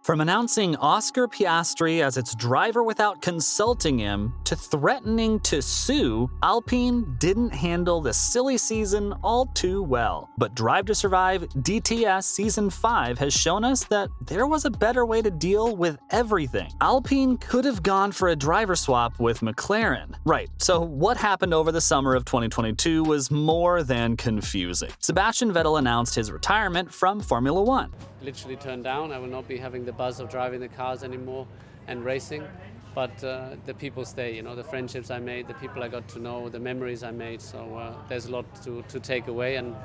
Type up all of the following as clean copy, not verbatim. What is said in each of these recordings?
From announcing Oscar Piastri as its driver without consulting him to threatening to sue, Alpine didn't handle the silly season all too well. But Drive to Survive DTS Season 5 has shown us that there was a better way to deal with everything. Alpine could have gone for a driver swap with McLaren. Right, so what happened over the summer of 2022 was more than confusing. Sebastian Vettel announced his retirement from Formula One. Literally turned down. I will not be having the buzz of driving the cars anymore and racing, but the people stay, the friendships I made, the people I got to know, the memories I made, so there's a lot to take away. And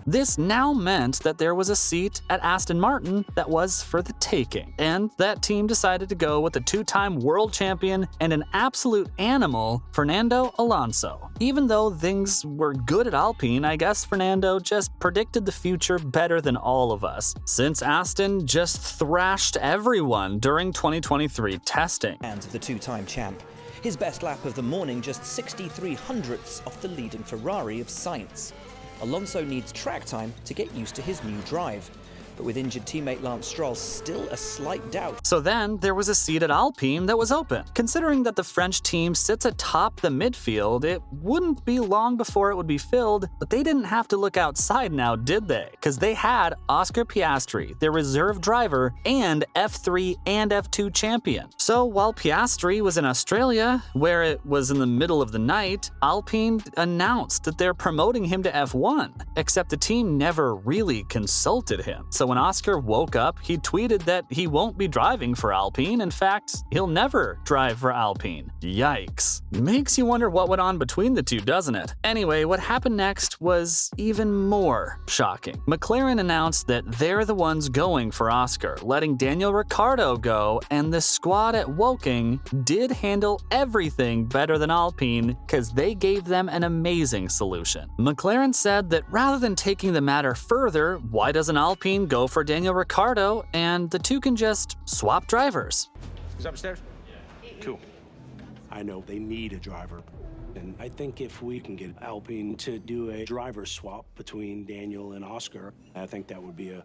this now meant that there was a seat at Aston Martin that was for the taking, and that team decided to go with the two-time world champion and an absolute animal, Fernando Alonso. Even though things were good at Alpine, I guess Fernando just predicted the future better than all of us, since Aston just thrashed everyone during 2023 testing. Hands of the two-time champ. His best lap of the morning, just 63 hundredths off the leading Ferrari of Sainz. Alonso needs track time to get used to his new drive. But with injured teammate Lance Stroll still a slight doubt. So then there was a seat at Alpine that was open. Considering that the French team sits atop the midfield, it wouldn't be long before it would be filled, but they didn't have to look outside now, did they? Because they had Oscar Piastri, their reserve driver and F3 and F2 champion. So while Piastri was in Australia, where it was in the middle of the night, Alpine announced that they're promoting him to F1, except the team never really consulted him. So when Oscar woke up, he tweeted that he won't be driving for Alpine. In fact, he'll never drive for Alpine. Yikes. Makes you wonder what went on between the two, doesn't it? Anyway, what happened next was even more shocking. McLaren announced that they're the ones going for Oscar, letting Daniel Ricciardo go, and the squad at Woking did handle everything better than Alpine because they gave them an amazing solution. McLaren said that rather than taking the matter further, why doesn't Alpine go for Daniel Ricciardo and the two can just swap drivers? He's upstairs? Cool. I know they need a driver. And I think if we can get Alpine to do a driver swap between Daniel and Oscar, I think that would be a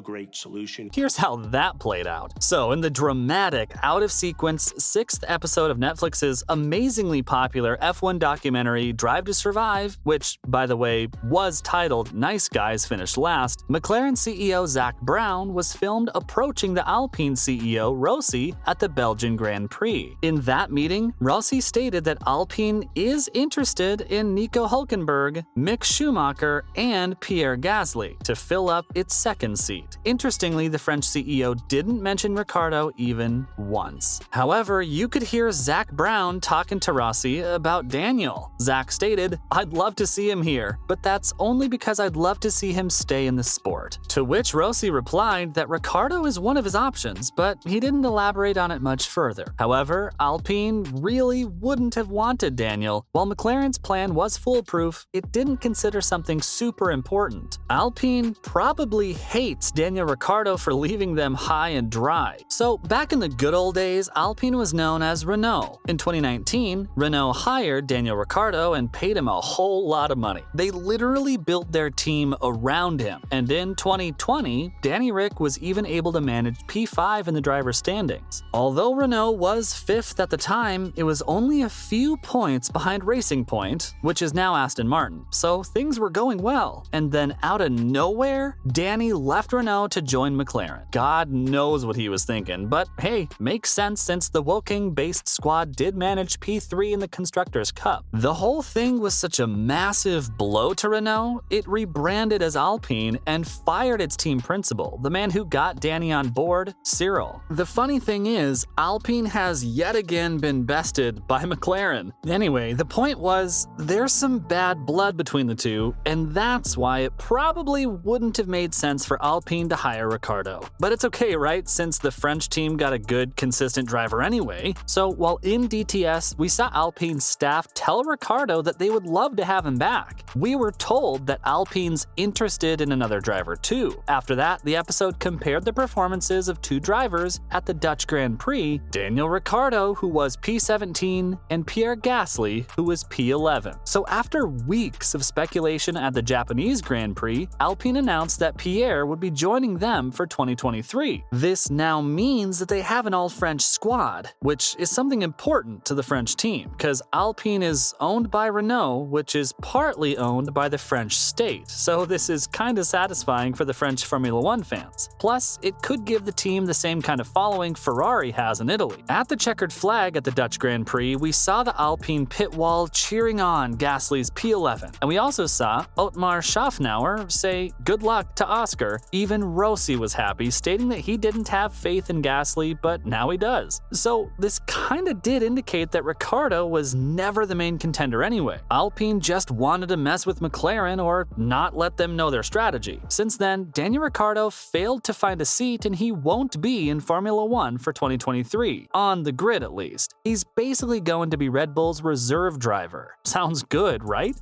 great solution. Here's how that played out. So, in the dramatic, out-of-sequence 6th episode of Netflix's amazingly popular F1 documentary Drive to Survive, which, by the way, was titled Nice Guys Finished Last, McLaren CEO Zak Brown was filmed approaching the Alpine CEO Rossi at the Belgian Grand Prix. In that meeting, Rossi stated that Alpine is interested in Nico Hülkenberg, Mick Schumacher, and Pierre Gasly to fill up its second seat. Interestingly, the French CEO didn't mention Ricciardo even once. However, you could hear Zak Brown talking to Rossi about Daniel. Zak stated, "I'd love to see him here, but that's only because I'd love to see him stay in the sport." To which Rossi replied that Ricciardo is one of his options, but he didn't elaborate on it much further. However, Alpine really wouldn't have wanted Daniel. While McLaren's plan was foolproof, it didn't consider something super important. Alpine probably hates Daniel Ricciardo for leaving them high and dry. So back in the good old days, Alpine was known as Renault. In 2019, Renault hired Daniel Ricciardo and paid him a whole lot of money. They literally built their team around him. And in 2020, Danny Ric was even able to manage P5 in the driver's standings. Although Renault was 5th at the time, it was only a few points behind Racing Point, which is now Aston Martin. So things were going well. And then out of nowhere, Danny left Renault to join McLaren. God knows what he was thinking, but hey, makes sense since the Woking-based squad did manage P3 in the Constructors' Cup. The whole thing was such a massive blow to Renault, it rebranded as Alpine and fired its team principal, the man who got Danny on board, Cyril. The funny thing is, Alpine has yet again been bested by McLaren. Anyway, the point was, there's some bad blood between the two, and that's why it probably wouldn't have made sense for Alpine to hire Ricciardo. But it's okay, right? Since the French team got a good, consistent driver anyway. So while in DTS, we saw Alpine's staff tell Ricciardo that they would love to have him back. We were told that Alpine's interested in another driver too. After that, the episode compared the performances of two drivers at the Dutch Grand Prix, Daniel Ricciardo, who was P17, and Pierre Gasly, who was P11. So after weeks of speculation at the Japanese Grand Prix, Alpine announced that Pierre would be joining them for 2023. This now means that they have an all-French squad, which is something important to the French team, because Alpine is owned by Renault, which is partly owned by the French state, so this is kinda satisfying for the French Formula One fans. Plus, it could give the team the same kind of following Ferrari has in Italy. At the checkered flag at the Dutch Grand Prix, we saw the Alpine pit wall cheering on Gasly's P11, and we also saw Otmar Schaffnauer say good luck to Oscar. Even Rossi was happy, stating that he didn't have faith in Gasly, but now he does. So this kinda did indicate that Ricciardo was never the main contender anyway. Alpine just wanted to mess with McLaren or not let them know their strategy. Since then, Daniel Ricciardo failed to find a seat and he won't be in Formula One for 2023, on the grid at least. He's basically going to be Red Bull's reserve driver. Sounds good, right?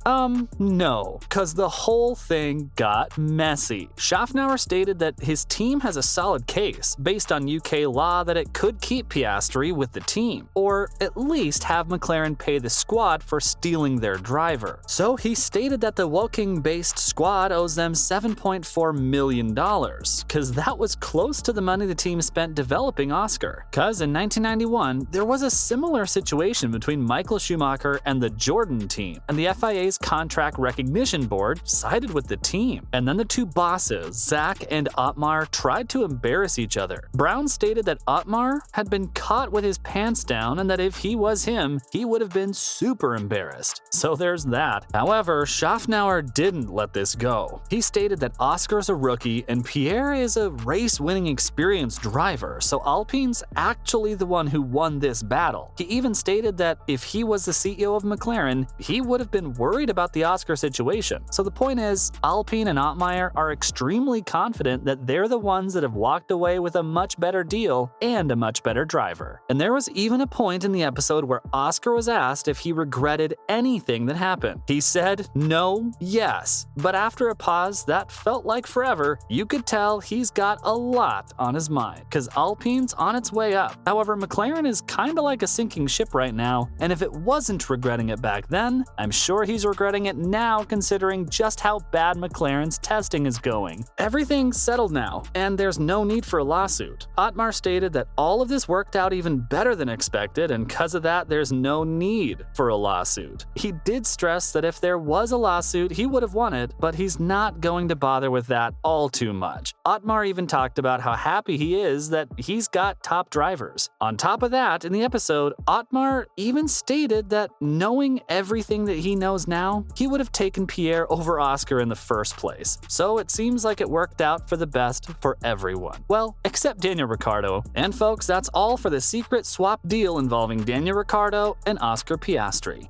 No, cause the whole thing got messy. Schaffnauer stated that his team has a solid case, based on UK law, that it could keep Piastri with the team, or at least have McLaren pay the squad for stealing their driver. So he stated that the Woking-based squad owes them $7.4 million, cause that was close to the money the team spent developing Oscar. Cause in 1991, there was a similar situation between Michael Schumacher and the Jordan team, and the FIA's contract recognition board sided with the team. And then the two bosses, Zach and Otmar, tried to embarrass each other. Brown stated that Otmar had been caught with his pants down and that if he was him, he would have been super embarrassed. So there's that. However, Schaffnauer didn't let this go. He stated that Oscar's a rookie and Pierre is a race-winning experienced driver, so Alpine's actually the one who won this battle. He even stated that if he was the CEO of McLaren, he would have been worried about the Oscar situation. So the point is, Alpine and Otmar are extremely confident that they're the ones that have walked away with a much better deal and a much better driver. And there was even a point in the episode where Oscar was asked if he regretted anything that happened. He said no, yes, but after a pause that felt like forever, you could tell he's got a lot on his mind, cause Alpine's on its way up. However, McLaren is kinda like a sinking ship right now, and if it wasn't regretting it back then, I'm sure he's regretting it now considering just how bad McLaren's testing is going. Everything's settled now, and there's no need for a lawsuit. Otmar stated that all of this worked out even better than expected, and cause of that, there's no need for a lawsuit. He did stress that if there was a lawsuit, he would have won it, but he's not going to bother with that all too much. Otmar even talked about how happy he is that he's got top drivers. On top of that, in the episode, Otmar even stated that knowing everything that he knows now, he would have taken Pierre over Oscar in the first place. So it seems like it worked out for the best for everyone. Well, except Daniel Ricciardo. And folks, that's all for the secret swap deal involving Daniel Ricciardo and Oscar Piastri.